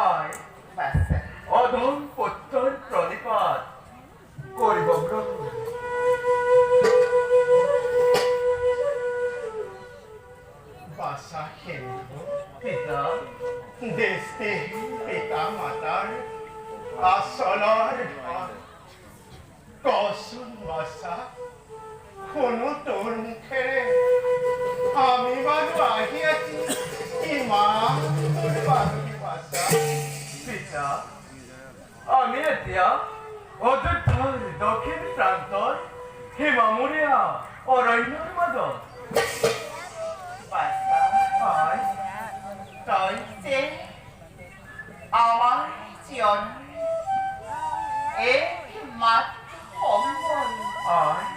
আই বাছা অধম পুত্ৰৰ প্ৰণিপাত কৰিব ব্ৰহ্ম বাছা সিন্ধু পিতা দেশে পিতা মাতাৰ আচলৰ ধন কচোন বাছা শুনো তোৰ মুখেৰে আমি বাৰু আহি আছি ইমান তোৰ বাহি বাছা পিতা আমি এতিয়া অযোধ্যাৰ দক্ষিণ প্ৰান্তৰ সীমামূৰীয়া অৰণ্যৰ মাজত বাছা আই তই যে আমাৰ জীৱন একমাত্ৰ সম্বল আই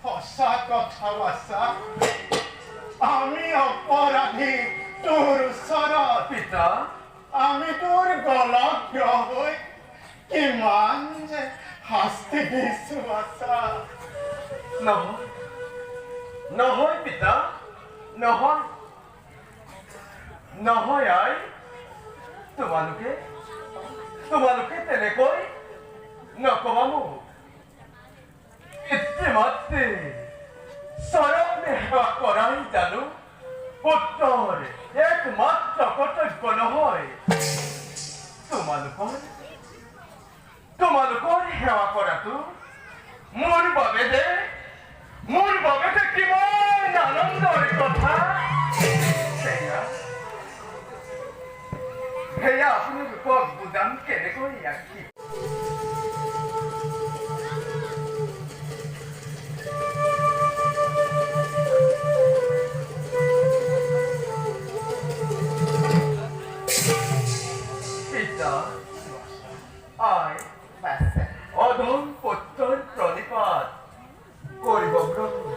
সঁচা কথা বাছা আমি অপৰাধী তোৰ ওচৰত পিতা আমি তোৰ গলত থিয় হৈ কিমান যে শাস্তি দিছো বাছা নহয় নহয় পিতা নহয় নহয় আই তোমালোকে তেনেকৈ নকবা মোক ইতিমধ্যে চৰমে সেৱা কৰাই জানো পুত্ৰৰ একমাত্ৰ কৰ্তব্য নহয় তোমালোকৰ সেৱা কৰাটো মোৰ বাবে যে কিমান আনন্দৰ কথা সেয়া আপোনালোকক বুজাম কেনেকৈ ৰাখি আই বাছা অধম পুত্ৰৰ প্ৰণিপাত কৰিব ব্ৰহ্ম